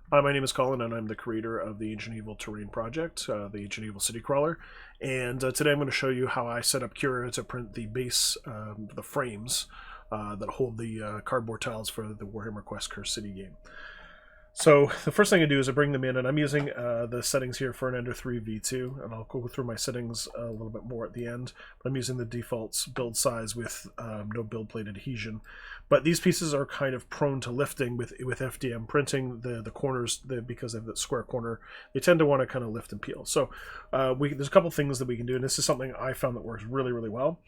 Hi, my name is Colin, and I'm the creator of the Ancient Evil Terrain Project, the Ancient Evil City Crawler. And today I'm going to show you how I set up Cura to print the base, the frames that hold the cardboard tiles for the Warhammer Quest Curse City game. So the first thing I do is I bring them in, and I'm using the settings here for an Ender 3 V2, and I'll go through my settings a little bit more at the end. But I'm using the default build size with no build plate adhesion. But these pieces are kind of prone to lifting with FDM printing. The corners, because of the square corner, they tend to want to kind of lift and peel. So there's a couple things that we can do, and this is something I found that works really, really well.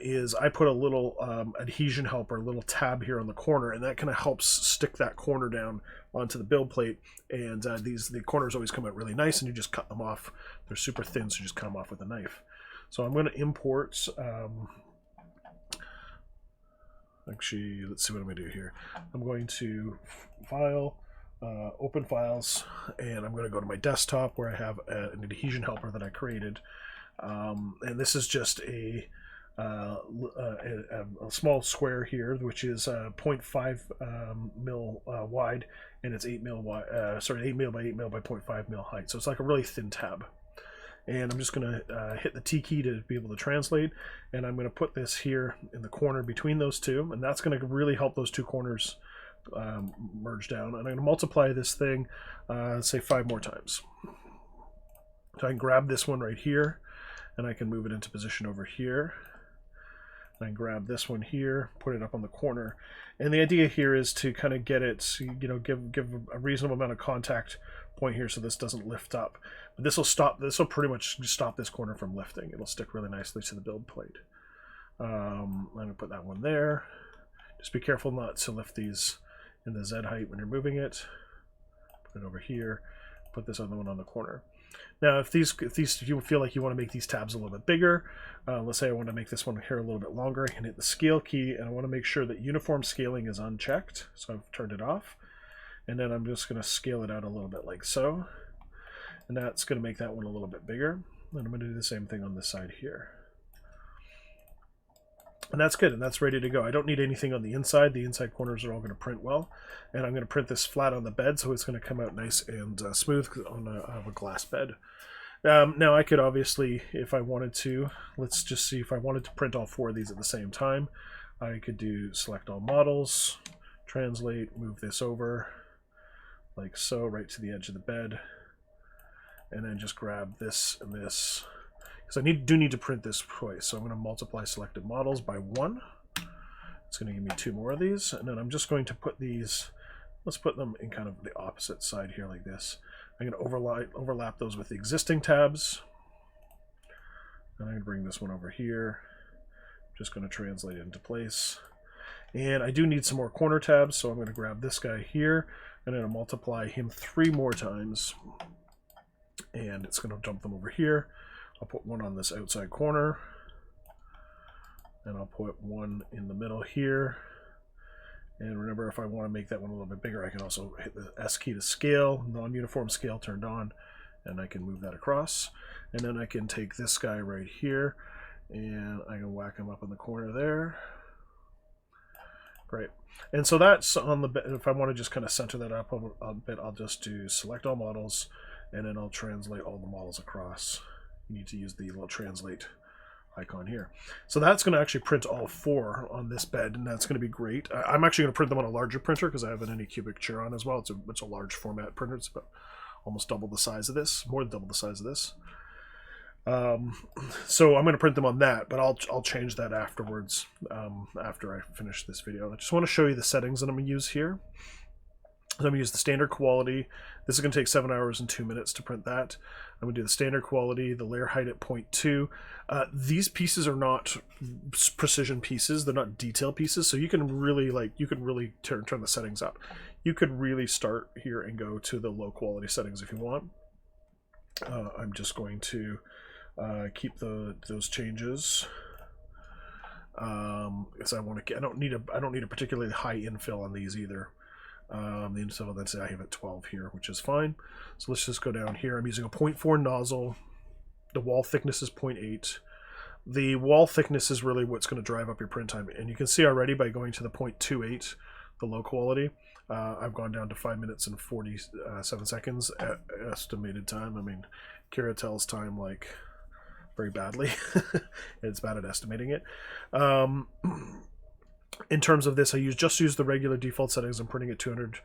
Is I put a little adhesion helper, a little tab here on the corner, and that kind of helps stick that corner down onto the build plate. And the corners always come out really nice, and you just cut them off. They're super thin, so you just cut them off with a knife. So I'm going to import. Actually, let's see what I'm going to do here. I'm going to File, Open Files, and I'm going to go to my desktop where I have an adhesion helper that I created. And this is just a small square here, which is 0.5 mil wide, and it's 8 mil wide. 8 mil by 8 mil by 0.5 mil height. So it's like a really thin tab. And I'm just going to hit the T key to be able to translate, and I'm going to put this here in the corner between those two, and that's going to really help those two corners merge down. And I'm going to multiply this thing, say 5 more times. So I can grab this one right here, and I can move it into position over here. I can grab this one here, put it up on the corner, and the idea here is to kind of get it, give a reasonable amount of contact point here so this doesn't lift up. But this will pretty much stop this corner from lifting. It'll stick really nicely to the build plate. I'm going to put that one there. Just be careful not to lift these in the Z height when you're moving it. Put it over here. Put this other one on the corner. Now, if you feel like you want to make these tabs a little bit bigger, let's say I want to make this one here a little bit longer, I can hit the scale key, and I want to make sure that uniform scaling is unchecked, so I've turned it off. And then I'm just going to scale it out a little bit like so, and that's going to make that one a little bit bigger. And I'm going to do the same thing on this side here. And that's good, and that's ready to go. I don't need anything on the inside. The inside corners are all going to print well. And I'm going to print this flat on the bed, so it's going to come out nice and smooth on a glass bed. Now I could obviously, if I wanted to, let's just see if I wanted to print all 4 of these at the same time. I could do select all models, translate, move this over, like so, right to the edge of the bed. And then just grab this and this. Because I do need to print this twice, so I'm going to multiply selected models by 1. It's going to give me 2 more of these, and then I'm just going to put these, let's put them in kind of the opposite side here like this. I'm going to overlap those with the existing tabs, and I'm going to bring this one over here. I'm just going to translate it into place. And I do need some more corner tabs, so I'm going to grab this guy here, and then I'll multiply him 3 more times, and it's going to dump them over here. I'll put one on this outside corner, and I'll put one in the middle here. And remember, if I want to make that one a little bit bigger, I can also hit the S key to scale, non-uniform scale turned on, and I can move that across. And then I can take this guy right here, and I can whack him up in the corner there. Great. And so that's on the bed. If I want to just kind of center that up a bit, I'll just do select all models, and then I'll translate all the models across. You need to use the little translate icon here. So that's going to actually print all 4 on this bed, and that's going to be great. I'm actually going to print them on a larger printer because I have an Anycubic Cura as well. It's a large format printer. It's about almost double the size of this, more than double the size of this. So I'm going to print them on that, but I'll change that afterwards, after I finish this video. I just want to show you the settings that I'm going to use here. So I'm going to use the standard quality. This is going to take 7 hours and 2 minutes to print that. I'm going to do the standard quality, the layer height at 0.2. These pieces are not precision pieces. They're not detail pieces. So you can really turn the settings up. You could really start here and go to the low quality settings if you want. I'm just going to keep those changes. Because I don't need a particularly high infill on these either. The infill density I have at 12 here, which is fine. So let's just go down here. I'm using a 0.4 nozzle. The wall thickness is 0.8. The wall thickness is really what's going to drive up your print time. And you can see already by going to the 0.28, the low quality, I've gone down to 5 minutes and 47 seconds estimated time. I mean, Cura tells time like very badly. It's bad at estimating it. In terms of this, I just use the regular default settings. I'm printing at 200,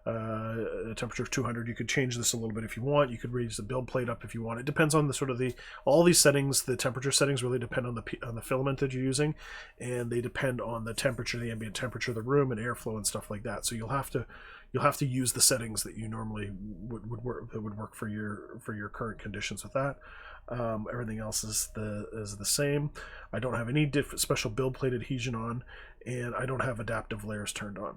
a temperature of 200. You could change this a little bit if you want. You could raise the build plate up if you want. It depends on the sort of all these settings. The temperature settings really depend on the filament that you're using, and they depend on the temperature, the ambient temperature of the room, and airflow and stuff like that. So you'll have to use the settings that you normally would work for your current conditions with that. Everything else is the same. I don't have any special build plate adhesion on, and I don't have adaptive layers turned on.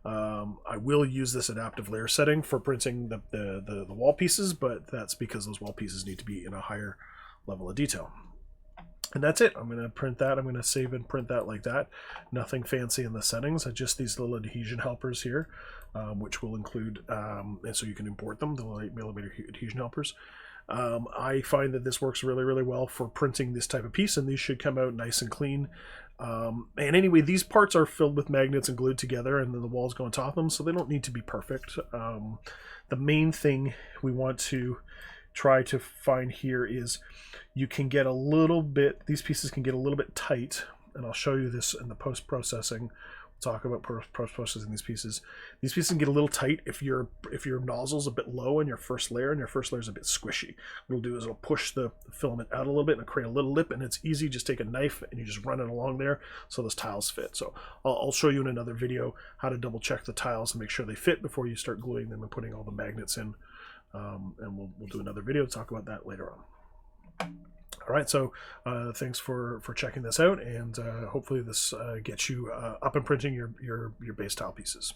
I will use this adaptive layer setting for printing the wall pieces, but that's because those wall pieces need to be in a higher level of detail. And that's it. I'm going to print that. I'm going to save and print that like that. Nothing fancy in the settings. Just these little adhesion helpers here, which will include, and so you can import them, the 8mm adhesion helpers. I find that this works really, really well for printing this type of piece, and these should come out nice and clean. And anyway, these parts are filled with magnets and glued together, and then the walls go on top of them, so they don't need to be perfect. The main thing we want to try to find here is you can get a little bit, these pieces can get a little bit tight, and I'll show you this in the post-processing. We'll talk about post-processing these pieces. These pieces can get a little tight if your nozzle's a bit low in your first layer and your first layer is a bit squishy. What it'll do is it'll push the filament out a little bit and create a little lip, and it's easy. Just take a knife and you just run it along there so those tiles fit. So I'll show you in another video how to double check the tiles and make sure they fit before you start gluing them and putting all the magnets in. And we'll do another video to talk about that later on. All right, so thanks for checking this out, and hopefully this gets you up and printing your base tile pieces.